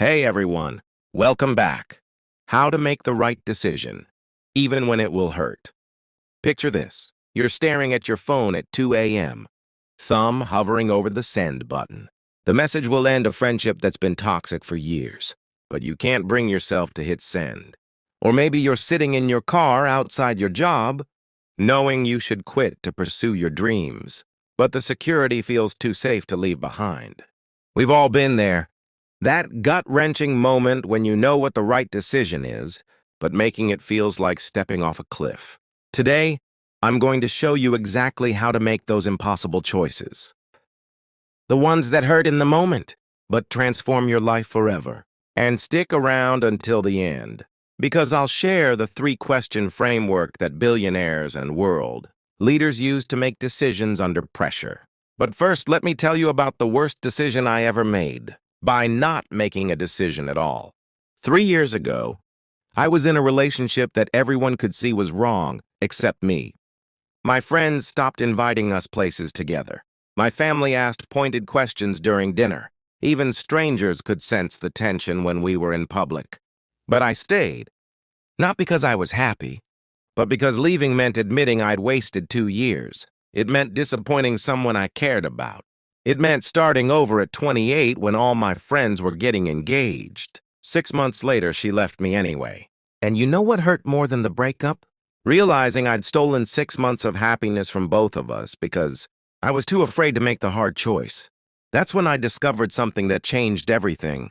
Hey everyone, welcome back. How to make the right decision, even when it will hurt. Picture this. You're staring at your phone at 2 a.m., thumb hovering over the send button. The message will end a friendship that's been toxic for years, but you can't bring yourself to hit send. Or maybe you're sitting in your car outside your job, knowing you should quit to pursue your dreams, but the security feels too safe to leave behind. We've all been there. That gut-wrenching moment when you know what the right decision is, but making it feels like stepping off a cliff. Today, I'm going to show you exactly how to make those impossible choices. The ones that hurt in the moment, but transform your life forever. And stick around until the end, because I'll share the three-question framework that billionaires and world leaders use to make decisions under pressure. But first, let me tell you about the worst decision I ever made. By not making a decision at all. 3 years ago, I was in a relationship that everyone could see was wrong, except me. My friends stopped inviting us places together. My family asked pointed questions during dinner. Even strangers could sense the tension when we were in public. But I stayed. Not because I was happy, but because leaving meant admitting I'd wasted 2 years. It meant disappointing someone I cared about. It meant starting over at 28 when all my friends were getting engaged. 6 months later, she left me anyway. And you know what hurt more than the breakup? Realizing I'd stolen 6 months of happiness from both of us because I was too afraid to make the hard choice. That's when I discovered something that changed everything.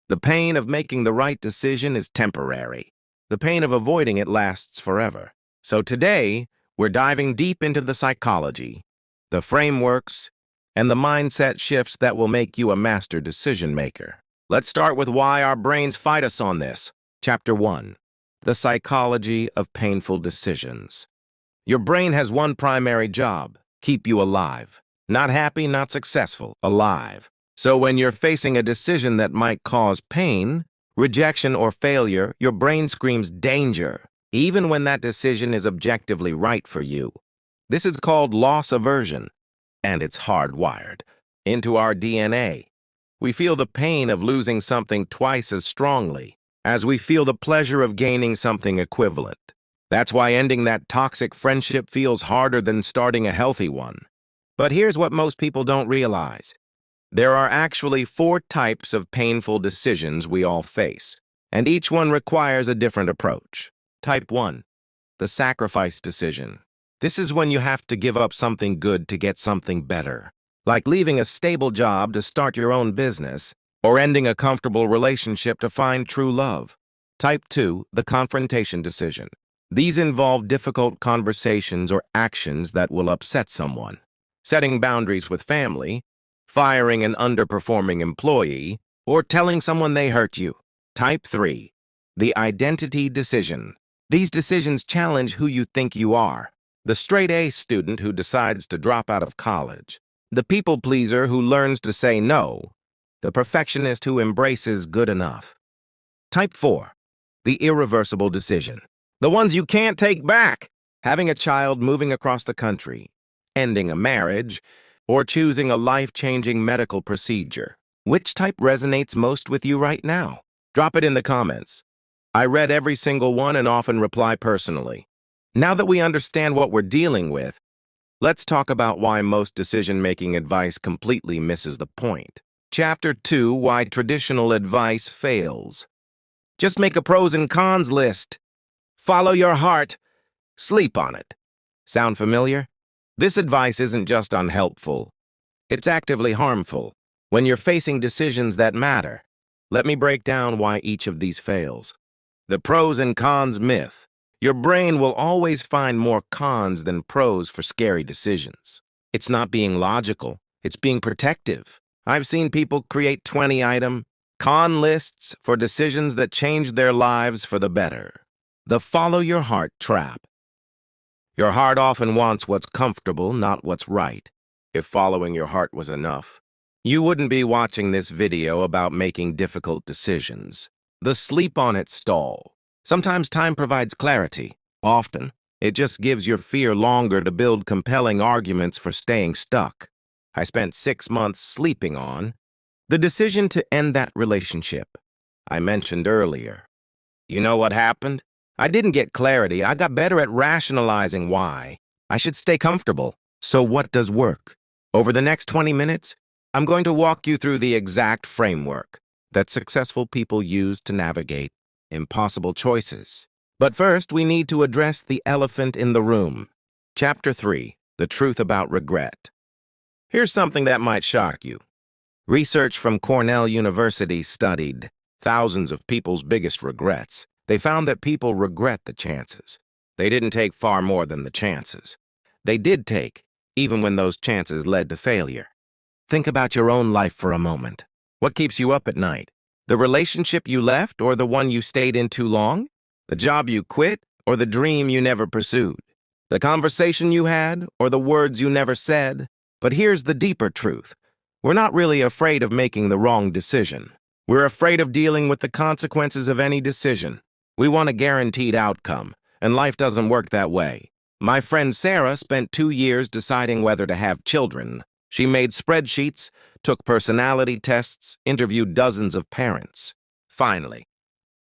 The pain of making the right decision is temporary. The pain of avoiding it lasts forever. So today, we're diving deep into the psychology, the frameworks, and the mindset shifts that will make you a master decision maker. Let's start with why our brains fight us on this. Chapter 1. The psychology of painful decisions. Your brain has one primary job: keep you alive. Not happy, not successful, alive. So when you're facing a decision that might cause pain, rejection, or failure, your brain screams danger, even when that decision is objectively right for you. This is called loss aversion. And it's hardwired into our DNA. We feel the pain of losing something twice as strongly as we feel the pleasure of gaining something equivalent. That's why ending that toxic friendship feels harder than starting a healthy one. But here's what most people don't realize. There are actually 4 types of painful decisions we all face, and each one requires a different approach. Type 1. The sacrifice decision. This is when you have to give up something good to get something better, like leaving a stable job to start your own business, or ending a comfortable relationship to find true love. Type 2, the confrontation decision. These involve difficult conversations or actions that will upset someone. Setting boundaries with family, firing an underperforming employee, or telling someone they hurt you. Type 3, the identity decision. These decisions challenge who you think you are. The straight-A student who decides to drop out of college, the people-pleaser who learns to say no, the perfectionist who embraces good enough. Type 4, the irreversible decision. The ones you can't take back. Having a child, moving across the country, ending a marriage, or choosing a life-changing medical procedure. Which type resonates most with you right now? Drop it in the comments. I read every single one and often reply personally. Now that we understand what we're dealing with, let's talk about why most decision-making advice completely misses the point. Chapter 2, Why Traditional Advice Fails. Just make a pros and cons list. Follow your heart. Sleep on it. Sound familiar? This advice isn't just unhelpful. It's actively harmful when you're facing decisions that matter. Let me break down why each of these fails. The pros and cons myth. Your brain will always find more cons than pros for scary decisions. It's not being logical, it's being protective. I've seen people create 20-item con lists for decisions that change their lives for the better. The follow your heart trap. Your heart often wants what's comfortable, not what's right. If following your heart was enough, you wouldn't be watching this video about making difficult decisions. The sleep on it stall. Sometimes time provides clarity. Often, it just gives your fear longer to build compelling arguments for staying stuck. I spent 6 months sleeping on The decision to end that relationship I mentioned earlier. You know what happened? I didn't get clarity. I got better at rationalizing why. I should stay comfortable. So what does work? Over the next 20 minutes, I'm going to walk you through the exact framework that successful people use to navigate impossible choices. But first, we need to address the elephant in the room. Chapter 3, The Truth About Regret. Here's something that might shock you. Research from Cornell University studied thousands of people's biggest regrets. They found that people regret the chances. They didn't take far more than the chances. They did take, even when those chances led to failure. Think about your own life for a moment. What keeps you up at night? The relationship you left or the one you stayed in too long? The job you quit or the dream you never pursued? The conversation you had or the words you never said? But here's the deeper truth. We're not really afraid of making the wrong decision. We're afraid of dealing with the consequences of any decision. We want a guaranteed outcome, and life doesn't work that way. My friend Sarah spent 2 years deciding whether to have children. She made spreadsheets, took personality tests, interviewed dozens of parents. Finally,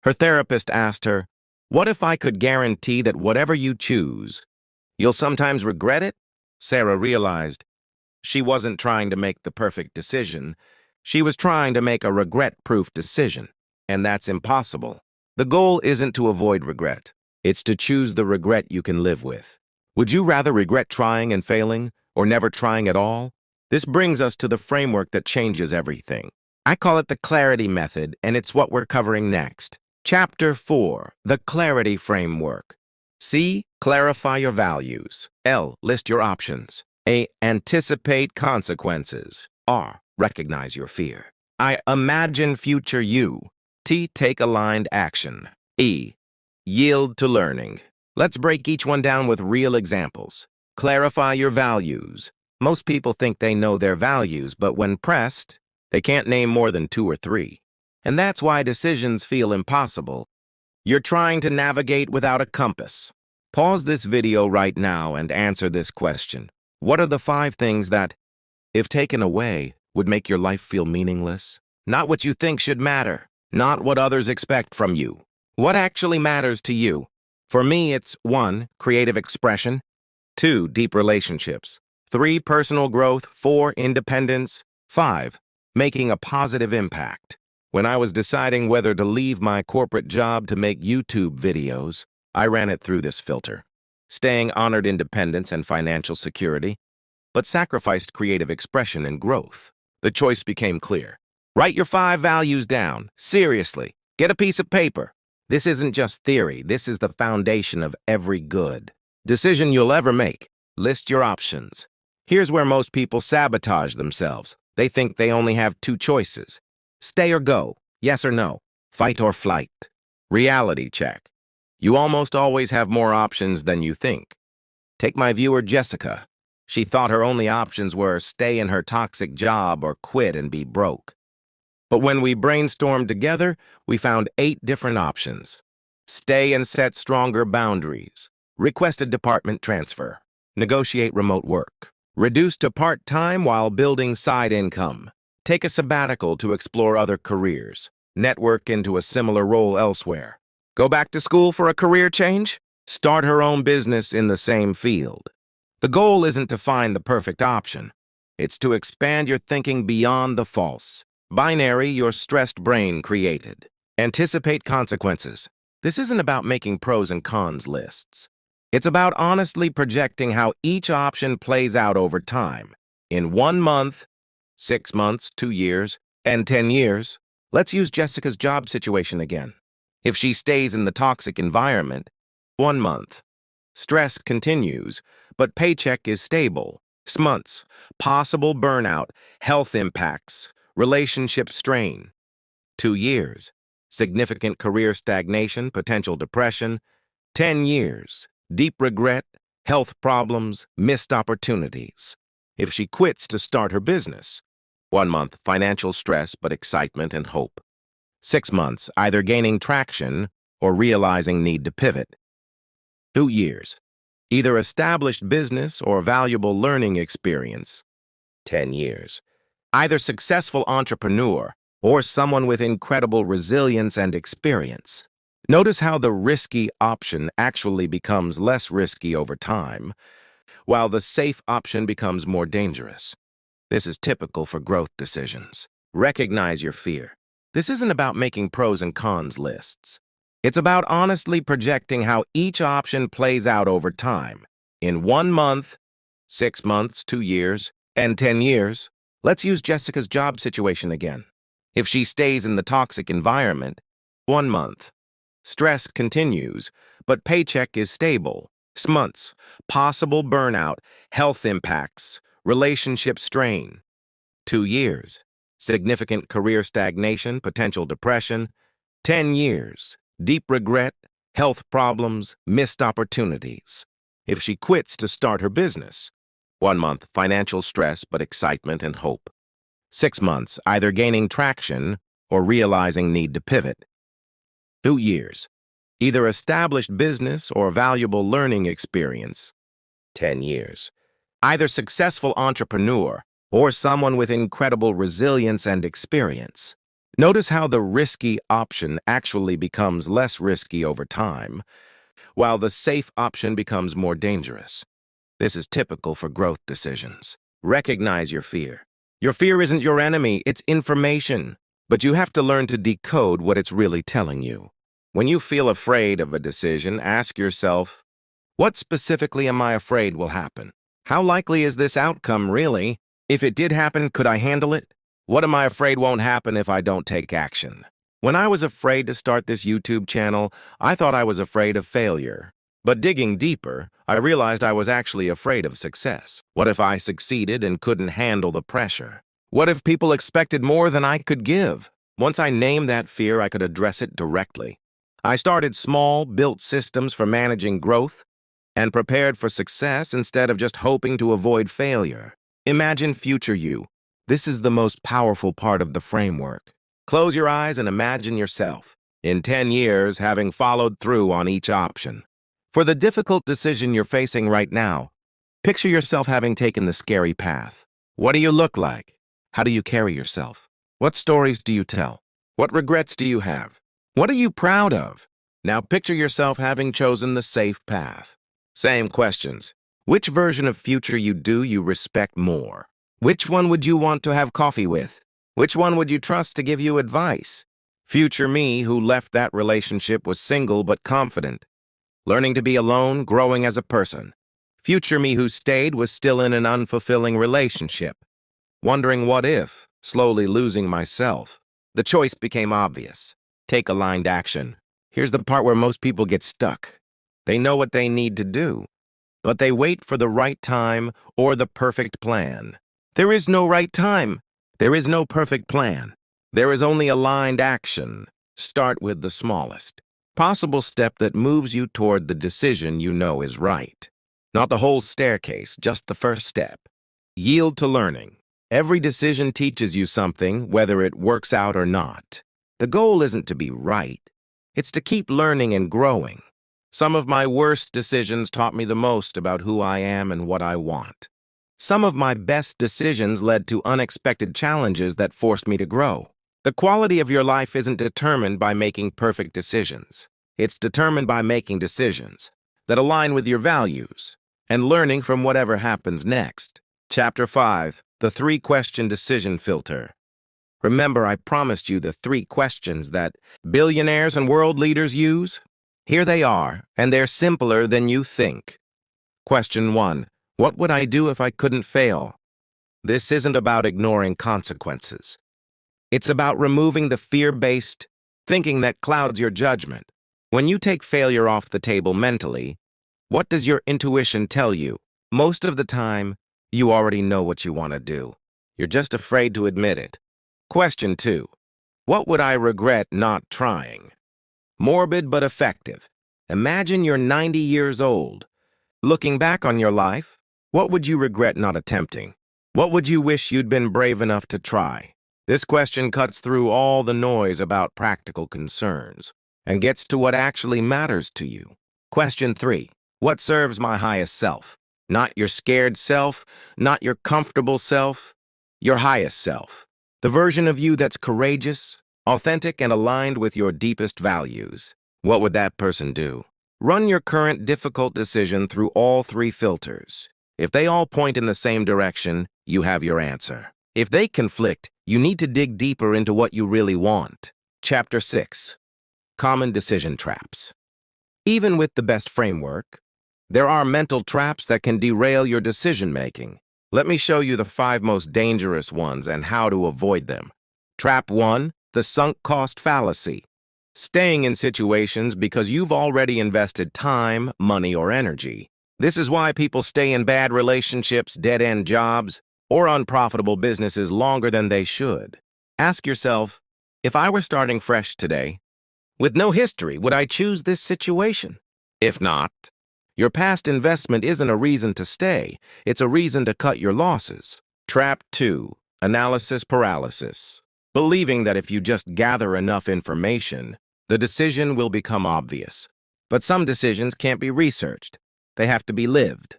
her therapist asked her, "What if I could guarantee that whatever you choose, you'll sometimes regret it?" Sarah realized she wasn't trying to make the perfect decision. She was trying to make a regret-proof decision, and that's impossible. The goal isn't to avoid regret. It's to choose the regret you can live with. Would you rather regret trying and failing, or never trying at all? This brings us to the framework that changes everything. I call it the clarity method, and it's what we're covering next. Chapter 4, the clarity framework. C, clarify your values. L, list your options. A, anticipate consequences. R, recognize your fear. I, imagine future you. T, take aligned action. E, yield to learning. Let's break each one down with real examples. Clarify your values. Most people think they know their values, but when pressed, they can't name more than 2 or 3. And that's why decisions feel impossible. You're trying to navigate without a compass. Pause this video right now and answer this question. What are the 5 things that, if taken away, would make your life feel meaningless? Not what you think should matter, not what others expect from you. What actually matters to you? For me, it's 1, creative expression, 2, deep relationships, 3, personal growth, 4, independence, 5, making a positive impact. When I was deciding whether to leave my corporate job to make YouTube videos, I ran it through this filter. Staying honored independence and financial security, but sacrificed creative expression and growth. The choice became clear. Write your 5 values down. Seriously, get a piece of paper. This isn't just theory. This is the foundation of every good decision you'll ever make. List your options. Here's where most people sabotage themselves. They think they only have 2 choices. Stay or go, yes or no, fight or flight. Reality check. You almost always have more options than you think. Take my viewer Jessica. She thought her only options were stay in her toxic job or quit and be broke. But when we brainstormed together, we found 8 different options. Stay and set stronger boundaries. Request a department transfer. Negotiate remote work. Reduce to part-time while building side income. Take a sabbatical to explore other careers. Network into a similar role elsewhere. Go back to school for a career change? Start her own business in the same field. The goal isn't to find the perfect option. It's to expand your thinking beyond the false binary your stressed brain created. Anticipate consequences. This isn't about making pros and cons lists. It's about honestly projecting how each option plays out over time. In 1 month, 6 months, 2 years, and 10 years. Let's use Jessica's job situation again. If she stays in the toxic environment, 1 month. Stress continues, but paycheck is stable. Months. Possible burnout, health impacts, relationship strain. 2 years. Significant career stagnation, potential depression. 10 years. Deep regret, health problems, missed opportunities. If she quits to start her business, 1 month, financial stress but excitement and hope. 6 months, either gaining traction or realizing need to pivot. 2 years, either established business or valuable learning experience. 10 years, either successful entrepreneur or someone with incredible resilience and experience. Notice how the risky option actually becomes less risky over time, while the safe option becomes more dangerous. This is typical for growth decisions. Recognize your fear. This isn't about making pros and cons lists. It's about honestly projecting how each option plays out over time. In 1 month, 6 months, 2 years, and 10 years. Let's use Jessica's job situation again. If she stays in the toxic environment, 1 month. Stress continues, but paycheck is stable. 6 months. Possible burnout, health impacts, relationship strain. 2 years. Significant career stagnation, potential depression. 10 years. Deep regret, health problems, missed opportunities. If she quits to start her business, 1 month, financial stress but excitement and hope. 6 months, either gaining traction or realizing need to pivot. 2 years, either established business or valuable learning experience. 10 years, either successful entrepreneur or someone with incredible resilience and experience. Notice how the risky option actually becomes less risky over time, while the safe option becomes more dangerous. This is typical for growth decisions. Recognize your fear. Your fear isn't your enemy, it's information, but you have to learn to decode what it's really telling you. When you feel afraid of a decision, ask yourself, what specifically am I afraid will happen? How likely is this outcome really? If it did happen, could I handle it? What am I afraid won't happen if I don't take action? When I was afraid to start this YouTube channel, I thought I was afraid of failure. But digging deeper, I realized I was actually afraid of success. What if I succeeded and couldn't handle the pressure? What if people expected more than I could give? Once I named that fear, I could address it directly. I started small, built systems for managing growth, and prepared for success instead of just hoping to avoid failure. Imagine future you. This is the most powerful part of the framework. Close your eyes and imagine yourself, in 10 years, having followed through on each option. For the difficult decision you're facing right now, picture yourself having taken the scary path. What do you look like? How do you carry yourself? What stories do you tell? What regrets do you have? What are you proud of? Now picture yourself having chosen the safe path. Same questions. Which version of future you respect more? Which one would you want to have coffee with? Which one would you trust to give you advice? Future me who left that relationship was single but confident, learning to be alone, growing as a person. Future me who stayed was still in an unfulfilling relationship, wondering what if, slowly losing myself. The choice became obvious. Take aligned action. Here's the part where most people get stuck. They know what they need to do, but they wait for the right time or the perfect plan. There is no right time. There is no perfect plan. There is only aligned action. Start with the smallest possible step that moves you toward the decision you know is right. Not the whole staircase, just the first step. Yield to learning. Every decision teaches you something, whether it works out or not. The goal isn't to be right. It's to keep learning and growing. Some of my worst decisions taught me the most about who I am and what I want. Some of my best decisions led to unexpected challenges that forced me to grow. The quality of your life isn't determined by making perfect decisions. It's determined by making decisions that align with your values and learning from whatever happens next. Chapter 5, The 3-Question Decision Filter. Remember, I promised you the 3 questions that billionaires and world leaders use? Here they are, and they're simpler than you think. Question 1. What would I do if I couldn't fail? This isn't about ignoring consequences. It's about removing the fear-based thinking that clouds your judgment. When you take failure off the table mentally, what does your intuition tell you? Most of the time, you already know what you want to do. You're just afraid to admit it. Question 2. What would I regret not trying? Morbid but effective. Imagine you're 90 years old. Looking back on your life, what would you regret not attempting? What would you wish you'd been brave enough to try? This question cuts through all the noise about practical concerns and gets to what actually matters to you. Question 3. What serves my highest self? Not your scared self, not your comfortable self, your highest self, the version of you that's courageous, authentic, and aligned with your deepest values. What would that person do? Run your current difficult decision through all three filters. If they all point in the same direction, you have your answer. If they conflict, you need to dig deeper into what you really want. Chapter 6. Common Decision Traps. Even with the best framework, there are mental traps that can derail your decision-making. Let me show you the 5 most dangerous ones and how to avoid them. Trap 1. The sunk cost fallacy. Staying in situations because you've already invested time, money, or energy. This is why people stay in bad relationships, dead-end jobs, or unprofitable businesses longer than they should. Ask yourself, if I were starting fresh today, with no history, would I choose this situation? If not, your past investment isn't a reason to stay, it's a reason to cut your losses. Trap 2. Analysis paralysis. Believing that if you just gather enough information, the decision will become obvious. But some decisions can't be researched. They have to be lived.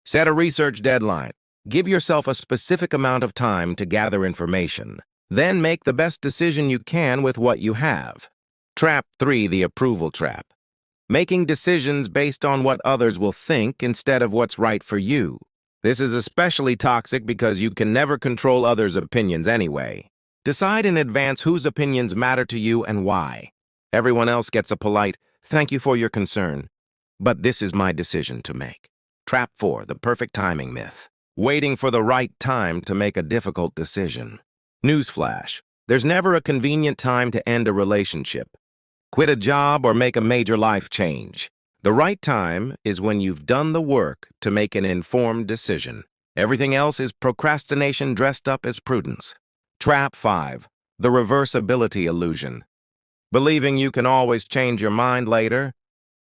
Set a research deadline. Give yourself a specific amount of time to gather information. Then make the best decision you can with what you have. Trap 3. The approval trap. Making decisions based on what others will think instead of what's right for you. This is especially toxic because you can never control others' opinions anyway. Decide in advance whose opinions matter to you and why. Everyone else gets a polite, "Thank you for your concern, but this is my decision to make." Trap 4. The perfect timing myth. Waiting for the right time to make a difficult decision. Newsflash: there's never a convenient time to end a relationship, quit a job, or make a major life change. The right time is when you've done the work to make an informed decision. Everything else is procrastination dressed up as prudence. Trap 5. The reversibility illusion. Believing you can always change your mind later,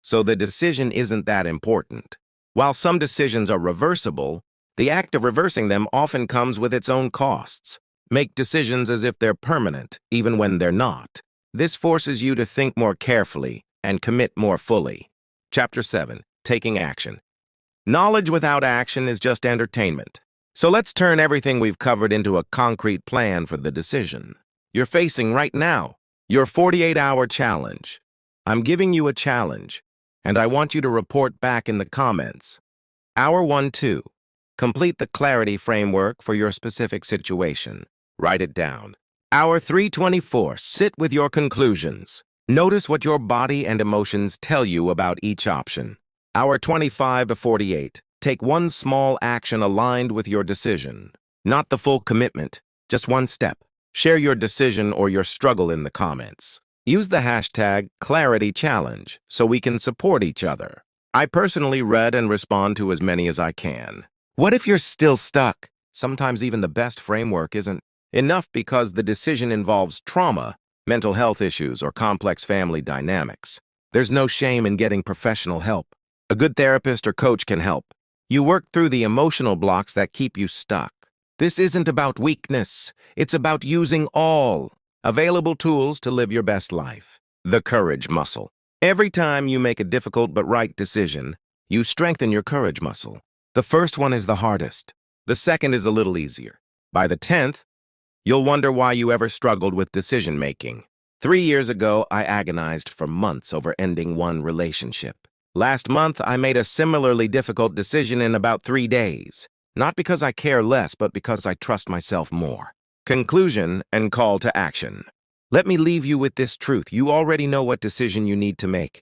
so the decision isn't that important. While some decisions are reversible, the act of reversing them often comes with its own costs. Make decisions as if they're permanent, even when they're not. This forces you to think more carefully and commit more fully. Chapter 7. Taking action. Knowledge without action is just entertainment. So let's turn everything we've covered into a concrete plan for the decision you're facing right now. Your 48-hour challenge. I'm giving you a challenge, and I want you to report back in the comments. Hour 1-2. Complete the clarity framework for your specific situation. Write it down. Hour 3-24. Sit with your conclusions. Notice what your body and emotions tell you about each option. Hour 25-48. Take one small action aligned with your decision. Not the full commitment, just one step. Share your decision or your struggle in the comments. Use the hashtag #ClarityChallenge so we can support each other. I personally read and respond to as many as I can. What if you're still stuck? Sometimes even the best framework isn't enough because the decision involves trauma, mental health issues, or complex family dynamics. There's no shame in getting professional help. A good therapist or coach can help. You work through the emotional blocks that keep you stuck. This isn't about weakness. It's about using all available tools to live your best life. The courage muscle. Every time you make a difficult but right decision, you strengthen your courage muscle. The first one is the hardest. The second is a little easier. By the 10th, you'll wonder why you ever struggled with decision-making. 3 years ago, I agonized for months over ending one relationship. Last month, I made a similarly difficult decision in about 3 days. Not because I care less, but because I trust myself more. Conclusion and call to action. Let me leave you with this truth. You already know what decision you need to make.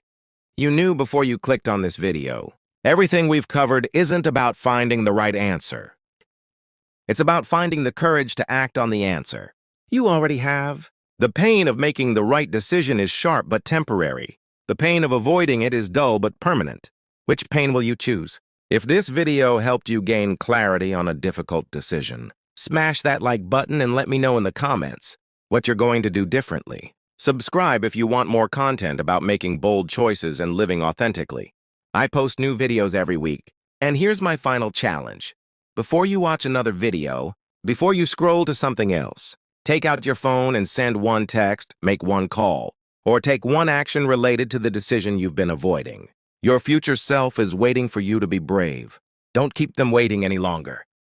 You knew before you clicked on this video. Everything we've covered isn't about finding the right answer. It's about finding the courage to act on the answer. You already have. The pain of making the right decision is sharp but temporary. The pain of avoiding it is dull but permanent. Which pain will you choose? If this video helped you gain clarity on a difficult decision, smash that like button and let me know in the comments what you're going to do differently. Subscribe if you want more content about making bold choices and living authentically. I post new videos every week. And here's my final challenge. Before you watch another video, before you scroll to something else, take out your phone and send one text, make one call, or take one action related to the decision you've been avoiding. Your future self is waiting for you to be brave. Don't keep them waiting any longer.